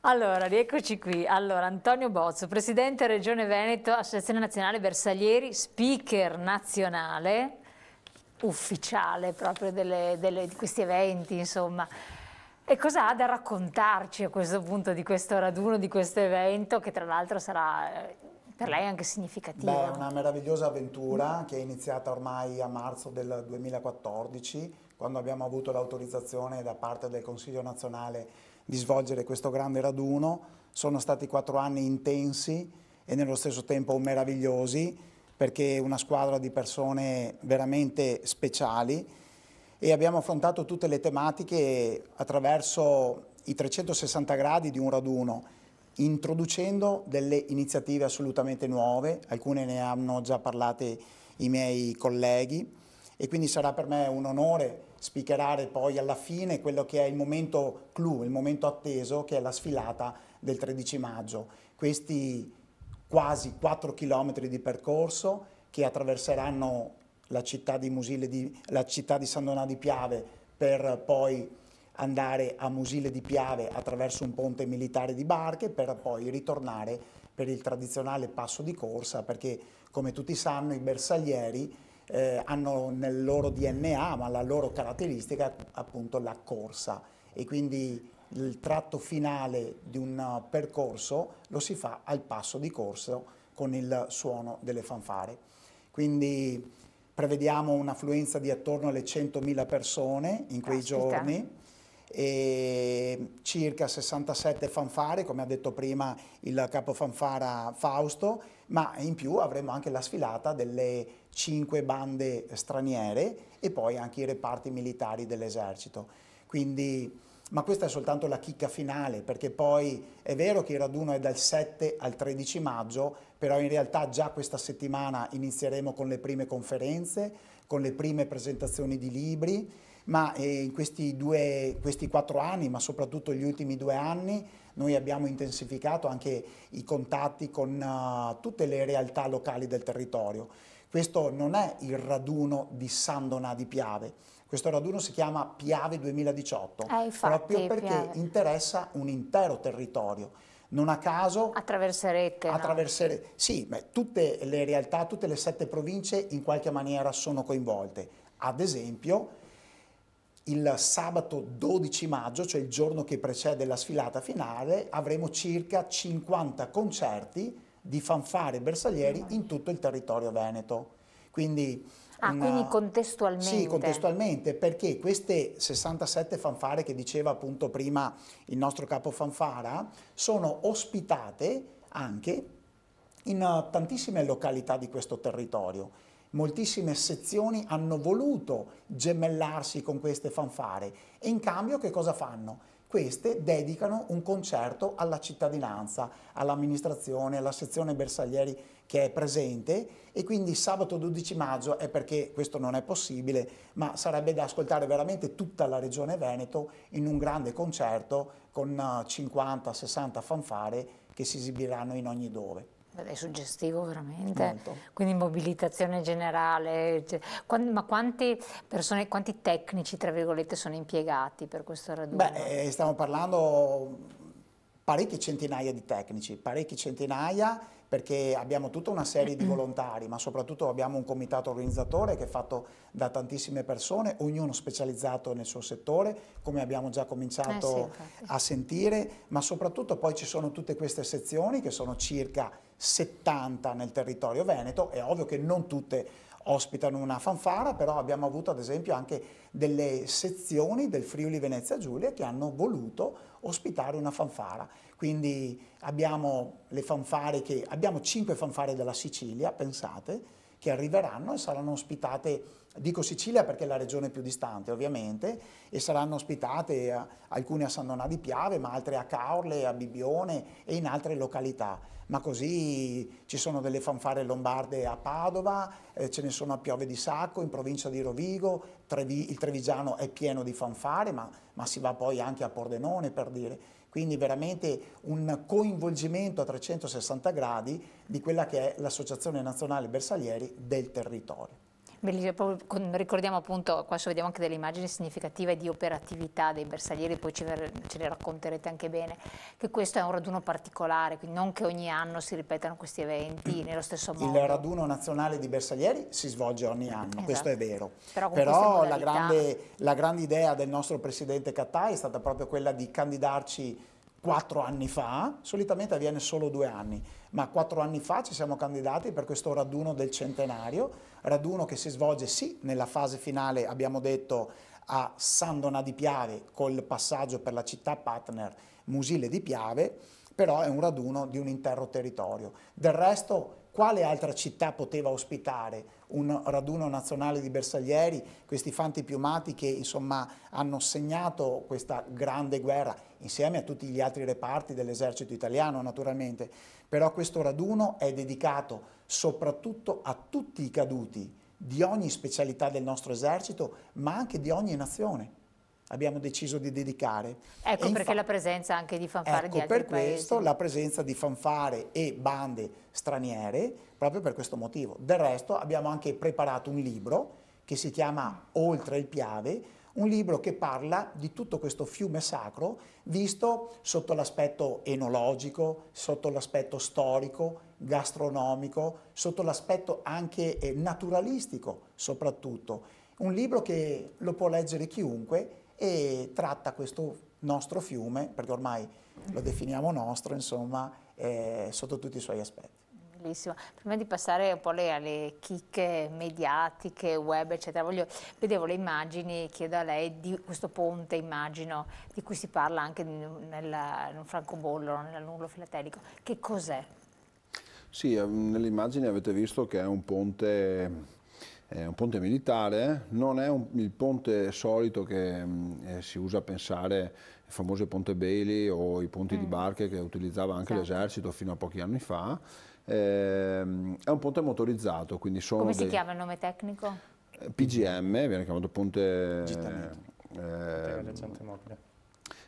Allora, rieccoci qui. Allora, Antonio Bozzo, Presidente Regione Veneto, Associazione Nazionale Bersaglieri, Speaker nazionale, ufficiale proprio di questi eventi, insomma. E cosa ha da raccontarci a questo punto di questo raduno, di questo evento, che tra l'altro sarà per lei anche significativo? Beh, è una meravigliosa avventura che è iniziata ormai a marzo del 2014, quando abbiamo avuto l'autorizzazione da parte del Consiglio nazionale di svolgere questo grande raduno. Sono stati 4 anni intensi e nello stesso tempo meravigliosi, perché una squadra di persone veramente speciali, e abbiamo affrontato tutte le tematiche attraverso i 360 gradi di un raduno, introducendo delle iniziative assolutamente nuove. Alcune ne hanno già parlate i miei colleghi, e quindi sarà per me un onore speakerare poi alla fine quello che è il momento clou, il momento atteso, che è la sfilata del 13 maggio. Questi quasi 4 chilometri di percorso che attraverseranno la città di San Donà di Piave, per poi andare a Musile di Piave attraverso un ponte militare di barche, per poi ritornare per il tradizionale passo di corsa, perché come tutti sanno i bersaglieri hanno nel loro DNA, ma la loro caratteristica appunto la corsa, e quindi il tratto finale di un percorso lo si fa al passo di corso con il suono delle fanfare. Quindi prevediamo un'affluenza di attorno alle 100.000 persone in quei giorni, e circa 67 fanfare, come ha detto prima il capo fanfara Fausto, ma in più avremo anche la sfilata delle 5 bande straniere e poi anche i reparti militari dell'esercito. Quindi, ma questa è soltanto la chicca finale, perché poi è vero che il raduno è dal 7 al 13 maggio, però in realtà già questa settimana inizieremo con le prime conferenze, con le prime presentazioni di libri, ma in questi 4 anni, ma soprattutto gli ultimi 2 anni, noi abbiamo intensificato anche i contatti con tutte le realtà locali del territorio. Questo non è il raduno di San Donà di Piave, questo raduno si chiama Piave 2018, proprio Infatti, perché Piave. interessa un intero territorio. Non a caso Attraverserete, no? sì, tutte le realtà, tutte le 7 province in qualche maniera sono coinvolte. Ad esempio, il sabato 12 maggio, cioè il giorno che precede la sfilata finale, avremo circa 50 concerti di fanfare bersaglieri in tutto il territorio veneto. Quindi Quindi contestualmente. sì, contestualmente, perché queste 67 fanfare che diceva appunto prima il nostro capo fanfara sono ospitate anche in tantissime località di questo territorio. Moltissime sezioni hanno voluto gemellarsi con queste fanfare, e in cambio che cosa fanno? Queste dedicano un concerto alla cittadinanza, all'amministrazione, alla sezione bersaglieri che è presente, e quindi sabato 12 maggio è perché questo non è possibile, ma sarebbe da ascoltare veramente tutta la regione Veneto in un grande concerto con 50-60 fanfare che si esibiranno in ogni dove. È suggestivo veramente, Molto. quindi mobilitazione generale, ma quante persone, quanti tecnici tra virgolette sono impiegati per questo raduno? Beh, stiamo parlando parecchie centinaia, perché abbiamo tutta una serie di volontari, ma soprattutto abbiamo un comitato organizzatore che è fatto da tantissime persone, ognuno specializzato nel suo settore, come abbiamo già cominciato a sentire, ma soprattutto poi ci sono tutte queste sezioni, che sono circa 70 nel territorio veneto. È ovvio che non tutte ospitano una fanfara, però abbiamo avuto ad esempio anche delle sezioni del Friuli Venezia Giulia che hanno voluto ospitare una fanfara. Quindi abbiamo le fanfare abbiamo 5 fanfare della Sicilia, pensate, che arriveranno e saranno ospitate, dico Sicilia perché è la regione più distante ovviamente, e saranno ospitate alcune a San Donà di Piave, ma altre a Caorle, a Bibbione e in altre località. Ma così ci sono delle fanfare lombarde a Padova, ce ne sono a Piove di Sacco, in provincia di Rovigo, il Trevigiano è pieno di fanfare, ma si va poi anche a Pordenone, per dire. Quindi veramente un coinvolgimento a 360 gradi di quella che è l'Associazione Nazionale Bersaglieri del territorio. Ricordiamo appunto, qua vediamo anche delle immagini significative di operatività dei bersaglieri, poi ce le racconterete anche bene, che questo è un raduno particolare, quindi non che ogni anno si ripetano questi eventi nello stesso modo. Il raduno nazionale di bersaglieri si svolge ogni anno, Esatto. questo è vero. Però la grande idea del nostro presidente Katai è stata proprio quella di candidarci 4 anni fa, solitamente avviene solo 2 anni, ma 4 anni fa ci siamo candidati per questo raduno del centenario, raduno che si svolge sì nella fase finale, abbiamo detto, a San Donà di Piave col passaggio per la città partner Musile di Piave, però è un raduno di un intero territorio. Del resto, quale altra città poteva ospitare un raduno nazionale di bersaglieri, questi fanti piumati che insomma hanno segnato questa grande guerra, insieme a tutti gli altri reparti dell'esercito italiano naturalmente, però questo raduno è dedicato soprattutto a tutti i caduti di ogni specialità del nostro esercito, ma anche di ogni nazione. Abbiamo deciso di dedicare. Ecco perché la presenza anche di fanfare di altri paesi. Per questo la presenza di fanfare e bande straniere, proprio per questo motivo. Del resto abbiamo anche preparato un libro che si chiama Oltre il Piave, un libro che parla di tutto questo fiume sacro visto sotto l'aspetto enologico, sotto l'aspetto storico, gastronomico, sotto l'aspetto anche naturalistico soprattutto. Un libro che lo può leggere chiunque e tratta questo nostro fiume, perché ormai lo definiamo nostro, insomma, sotto tutti i suoi aspetti. Bellissimo. Prima di passare un po' alle chicche mediatiche, web, eccetera, vedevo le immagini, chiedo a lei, di questo ponte, immagino, di cui si parla anche in un francobollo, nell'annulo filatelico. Che cos'è? Sì, nelle immagini avete visto che è un ponte militare, non è il ponte solito che si usa a pensare, il famoso ponte Bailey o i ponti di barche che utilizzava anche l'esercito fino a pochi anni fa. È un ponte motorizzato, quindi sono Come si chiama il nome tecnico? PGM, viene chiamato ponte mobile.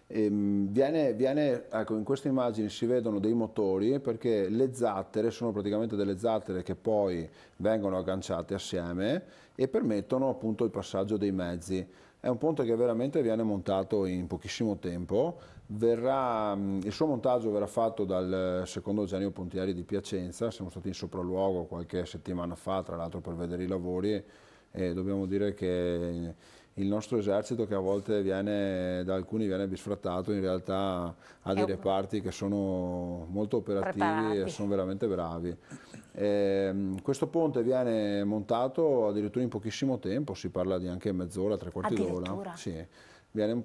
Ecco, in queste immagini si vedono dei motori perché le zattere sono praticamente delle zattere che poi vengono agganciate assieme e permettono appunto il passaggio dei mezzi. È un ponte che veramente viene montato in pochissimo tempo, il suo montaggio verrà fatto dal secondo Genio Pontieri di Piacenza, siamo stati in sopralluogo qualche settimana fa tra l'altro per vedere i lavori e dobbiamo dire che il nostro esercito, che a volte da alcuni viene bisfrattato, in realtà ha dei reparti che sono molto operativi e sono veramente bravi. Questo ponte viene montato addirittura in pochissimo tempo, si parla di anche mezz'ora, 3/4 d'ora. Sì,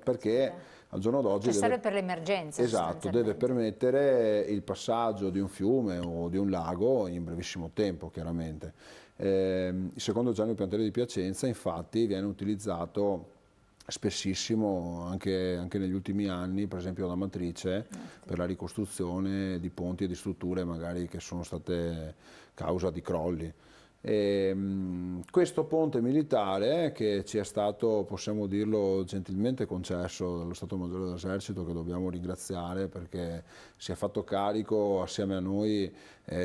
perché al giorno d'oggi serve per l'emergenza. Esatto, deve permettere il passaggio di un fiume o di un lago in brevissimo tempo, chiaramente. Il secondo Genio Pontieri di Piacenza infatti viene utilizzato spessissimo anche negli ultimi anni, per esempio da Matrice, per la ricostruzione di ponti e di strutture magari che sono state causa di crolli. Questo ponte militare che ci è stato, possiamo dirlo, gentilmente concesso dallo Stato Maggiore dell'Esercito, che dobbiamo ringraziare perché si è fatto carico assieme a noi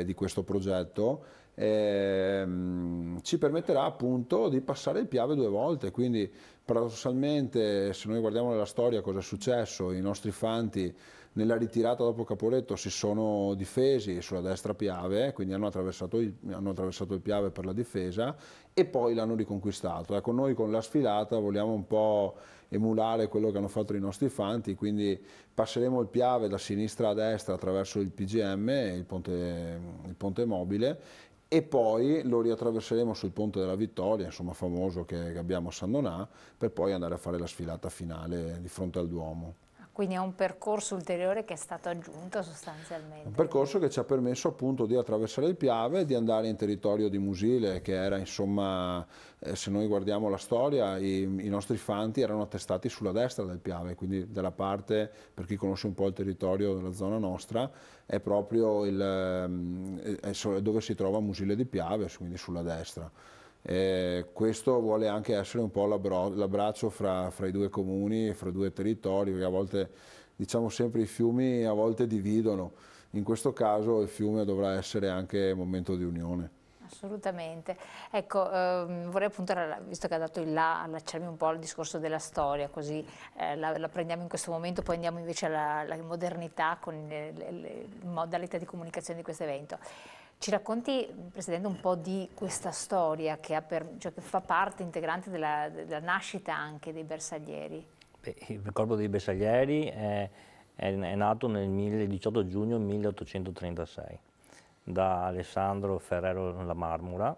di questo progetto, ci permetterà appunto di passare il Piave 2 volte, quindi paradossalmente se noi guardiamo nella storia cosa è successo, i nostri fanti nella ritirata dopo Caporetto si sono difesi sulla destra Piave, quindi hanno attraversato il Piave per la difesa e poi l'hanno riconquistato. Ecco, noi con la sfilata vogliamo un po' emulare quello che hanno fatto i nostri fanti, quindi passeremo il Piave da sinistra a destra attraverso il PGM, il ponte mobile, e poi lo riattraverseremo sul Ponte della Vittoria, insomma famoso che abbiamo a San Donà, per poi andare a fare la sfilata finale di fronte al Duomo. Quindi è un percorso ulteriore che è stato aggiunto sostanzialmente. Un percorso che ci ha permesso appunto di attraversare il Piave, di andare in territorio di Musile, che era insomma, se noi guardiamo la storia, i nostri fanti erano attestati sulla destra del Piave, quindi dalla parte, per chi conosce un po' il territorio della zona nostra, è proprio dove si trova Musile di Piave, quindi sulla destra. Questo vuole anche essere un po' l'abbraccio fra i due comuni, fra i due territori, perché a volte, diciamo sempre, i fiumi a volte dividono, in questo caso il fiume dovrà essere anche momento di unione. Assolutamente. Ecco, vorrei appunto, visto che ha dato il là, allacciarmi un po' al discorso della storia, così la prendiamo in questo momento, poi andiamo invece alla modernità con le modalità di comunicazione di questo evento. Ci racconti, Presidente, un po' di questa storia che, cioè, che fa parte integrante della nascita anche dei bersaglieri? Beh, il Corpo dei Bersaglieri è nato nel 18 giugno 1836 da Alessandro Ferrero La Marmora,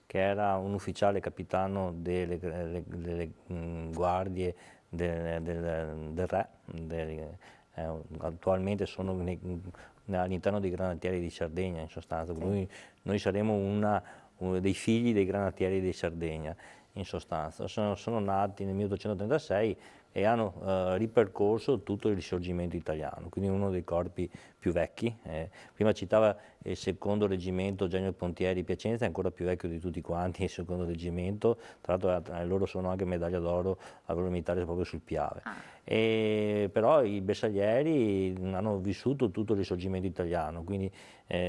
che era un ufficiale capitano delle guardie del re. Attualmente sono all'interno dei Granatieri di Sardegna, in sostanza. Sì. Noi saremo uno dei figli dei Granatieri di Sardegna, in sostanza. Sono nati nel 1836 e hanno ripercorso tutto il risorgimento italiano, quindi uno dei corpi più vecchi. Prima citava il secondo reggimento Genio Pontieri Piacenza, è ancora più vecchio di tutti quanti il secondo reggimento, tra l'altro loro sono anche medaglia d'oro al valore militare proprio sul Piave. Però i bersaglieri hanno vissuto tutto il risorgimento italiano, quindi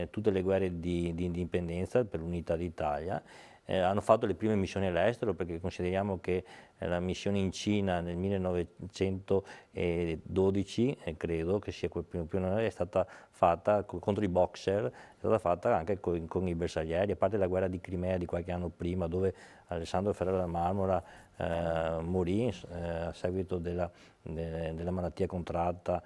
tutte le guerre di indipendenza per l'unità d'Italia. Hanno fatto le prime missioni all'estero, perché consideriamo che la missione in Cina nel 1912, credo che sia più o meno, è stata fatta contro i boxer, è stata fatta anche con i bersaglieri, a parte la guerra di Crimea di qualche anno prima, dove Alessandro Ferrero da Marmora morì a seguito della malattia contratta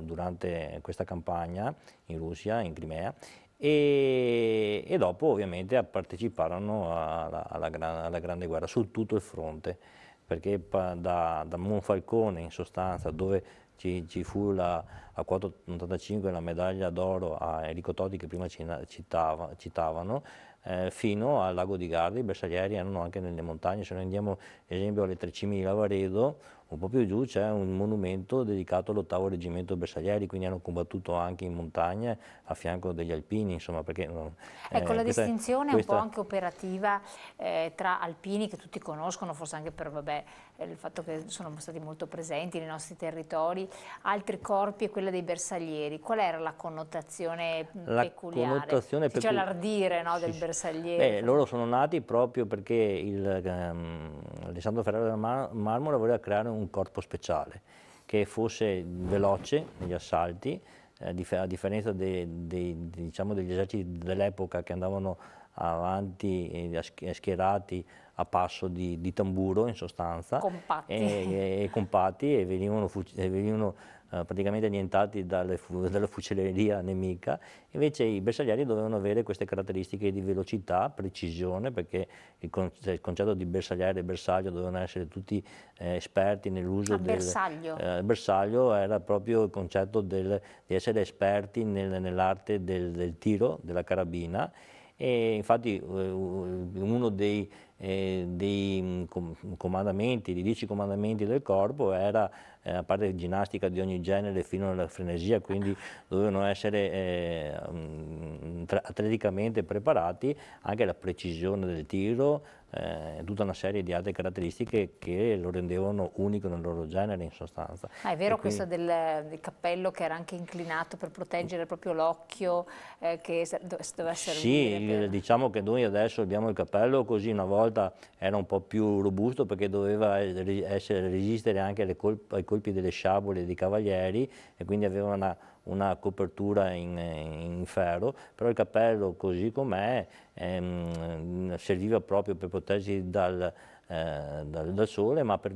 durante questa campagna in Russia, in Crimea. E dopo ovviamente parteciparono alla grande guerra su tutto il fronte, perché da Monfalcone in sostanza, dove ci fu a 485 la medaglia d'oro a Enrico Toti, che prima citavano, fino al lago di Garda. I bersaglieri erano anche nelle montagne. Se noi andiamo ad esempio alle Tre Cime di Lavaredo, un po' più giù c'è un monumento dedicato all'8° reggimento bersaglieri, quindi hanno combattuto anche in montagna a fianco degli alpini, insomma, perché ecco, la distinzione è un po' anche operativa tra alpini, che tutti conoscono, forse anche per il fatto che sono stati molto presenti nei nostri territori, altri corpi, e quella dei bersaglieri. Qual era la connotazione peculiare? Cioè l'ardire, no, del bersagliere? Beh, loro sono nati proprio perché Alessandro Ferrero da Marmora voleva creare un corpo speciale che fosse veloce negli assalti, a differenza diciamo, degli eserciti dell'epoca, che andavano avanti schierati a passo di tamburo, in sostanza, compatti, compatti, e venivano praticamente annientati dalla fucileria nemica. Invece i bersaglieri dovevano avere queste caratteristiche di velocità, precisione, perché il concetto di bersagliere e bersaglio dovevano essere tutti esperti nell'uso bersaglio. Bersaglio era proprio il concetto di essere esperti nell'arte del tiro, della carabina. E infatti uno dei comandamenti, di 10 comandamenti del corpo, era, a parte ginnastica di ogni genere fino alla frenesia, quindi dovevano essere atleticamente preparati, anche la precisione del tiro, tutta una serie di altre caratteristiche che lo rendevano unico nel loro genere, in sostanza. È vero questo del cappello, che era anche inclinato per proteggere proprio l'occhio, che doveva servire? Sì, diciamo che noi adesso abbiamo il cappello così, una volta era un po' più robusto, perché doveva resistere anche ai colpi delle sciabole dei cavalieri, e quindi aveva una copertura in ferro, però il cappello così com'è serviva proprio per proteggersi dal sole, ma per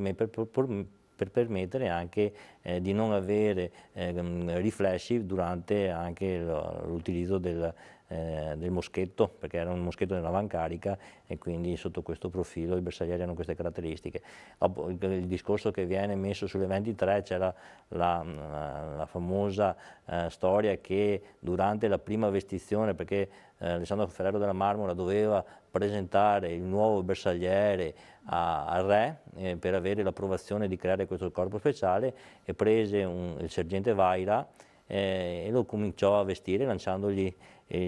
permettere anche di non avere riflessi durante anche l'utilizzo del moschetto, perché era un moschetto nell'avancarica, e quindi sotto questo profilo i bersaglieri hanno queste caratteristiche. Dopo, il discorso che viene messo sulle 23, c'era la famosa storia che durante la prima vestizione, perché Alessandro Ferrero della Marmora doveva presentare il nuovo bersagliere al re per avere l'approvazione di creare questo corpo speciale, e prese il sergente Vaira e lo cominciò a vestire, lanciandogli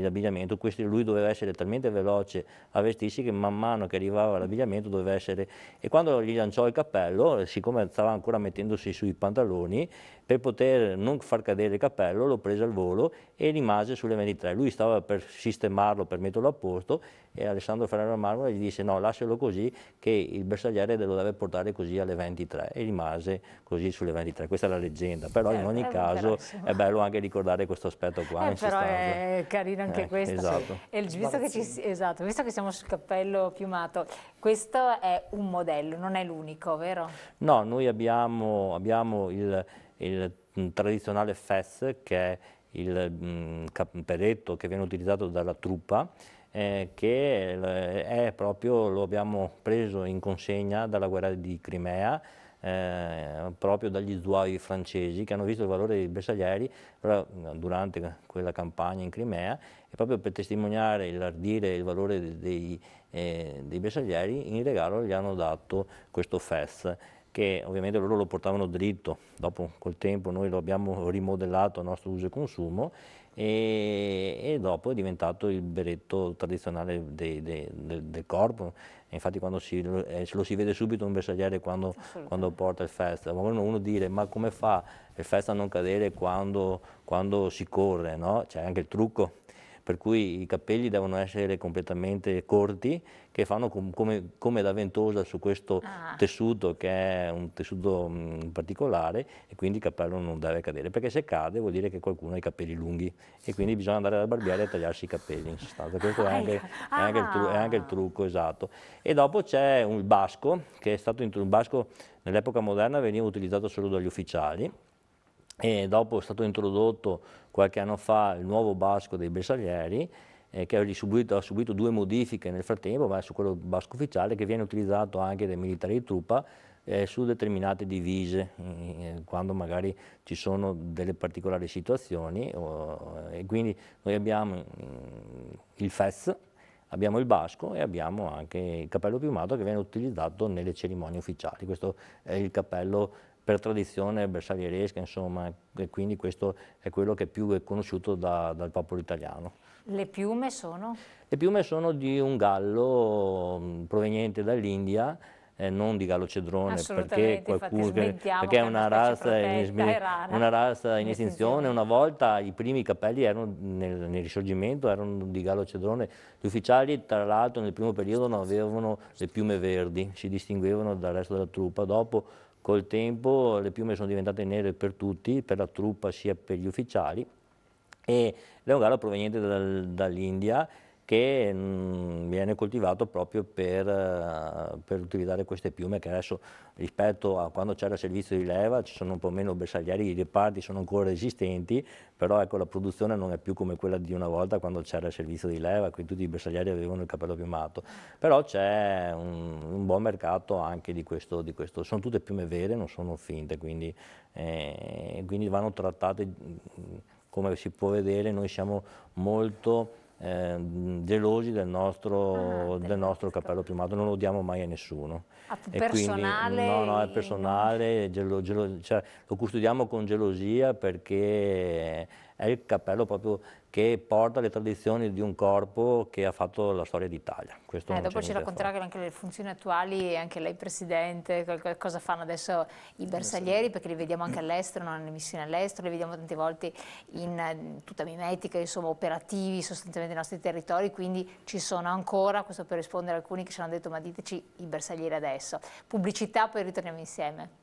l'abbigliamento. Lui doveva essere talmente veloce a vestirsi che man mano che arrivava l'abbigliamento doveva essere... E quando gli lanciò il cappello, siccome stava ancora mettendosi sui pantaloni, per poter non far cadere il cappello lo prese al volo e rimase sulle 23. Lui stava per sistemarlo, per metterlo a posto, e Alessandro Ferrero Marmora gli disse no, lascialo così che il bersagliere lo deve portare così alle 23, e rimase così sulle 23. Questa è la leggenda, però in ogni caso è bello anche ricordare questo aspetto qua. Però è carino anche questo. Esatto. E visto che siamo sul cappello piumato, questo è un modello, non è l'unico, vero? No, noi abbiamo il tradizionale fez, che è il berretto che viene utilizzato dalla truppa, che è proprio, lo abbiamo preso in consegna dalla guerra di Crimea, proprio dagli zuavi francesi che hanno visto il valore dei bersaglieri durante quella campagna in Crimea, e proprio per testimoniare l'ardire e il valore dei bersaglieri, in regalo gli hanno dato questo fez, che ovviamente loro lo portavano dritto. Dopo col tempo noi lo abbiamo rimodellato a nostro uso e consumo, e dopo è diventato il berretto tradizionale del corpo. E infatti quando lo si vede subito un bersagliere quando porta il fez. Uno dire ma come fa il fez a non cadere quando si corre, no? C'è anche il trucco, per cui i capelli devono essere completamente corti, che fanno come da ventosa su questo tessuto, che è un tessuto particolare, e quindi il cappello non deve cadere, perché se cade vuol dire che qualcuno ha i capelli lunghi, e quindi bisogna andare dal barbiere e tagliarsi i capelli in sostanza. Questo è anche il trucco, esatto. E dopo c'è il basco, che è stato il basco nell'epoca moderna veniva utilizzato solo dagli ufficiali, e dopo è stato introdotto qualche anno fa il nuovo basco dei bersaglieri, che ha subito 2 modifiche nel frattempo, ma è su quello basco ufficiale, che viene utilizzato anche dai militari di truppa su determinate divise, quando magari ci sono delle particolari situazioni, e quindi noi abbiamo il fez, abbiamo il basco e abbiamo anche il cappello piumato, che viene utilizzato nelle cerimonie ufficiali. Questo è il cappello per tradizione bersaglieresca, insomma, e quindi questo è quello che più è conosciuto dal popolo italiano. Le piume sono? Le piume sono di un gallo proveniente dall'India, non di gallo cedrone, perché è una razza in estinzione. Una volta i primi capelli erano nel Risorgimento erano di gallo cedrone. Gli ufficiali, tra l'altro, nel primo periodo non avevano le piume verdi, si distinguevano dal resto della truppa. Dopo, col tempo, le piume sono diventate nere per tutti, per la truppa sia per gli ufficiali, e è un gallo proveniente dall'India, che viene coltivato proprio per utilizzare queste piume, che adesso, rispetto a quando c'era il servizio di leva, ci sono un po' meno bersaglieri, i reparti sono ancora esistenti, però ecco, la produzione non è più come quella di una volta quando c'era il servizio di leva, quindi tutti i bersaglieri avevano il cappello piumato. Però c'è un buon mercato anche di questo. Sono tutte piume vere, non sono finte, quindi vanno trattate, come si può vedere. Noi siamo molto gelosi del nostro cappello piumato, non lo diamo mai a nessuno. Personale? No, è personale, cioè, lo custodiamo con gelosia, perché è il cappello proprio che porta le tradizioni di un corpo che ha fatto la storia d'Italia. Dopo ci racconterà anche le funzioni attuali, anche lei Presidente, cosa fanno adesso i bersaglieri, perché li vediamo anche all'estero, non nelle missioni all'estero, li vediamo tante volte in tutta mimetica, insomma, operativi sostanzialmente nei nostri territori, quindi ci sono ancora, questo per rispondere a alcuni che ci hanno detto ma diteci i bersaglieri adesso. Pubblicità, poi ritorniamo insieme.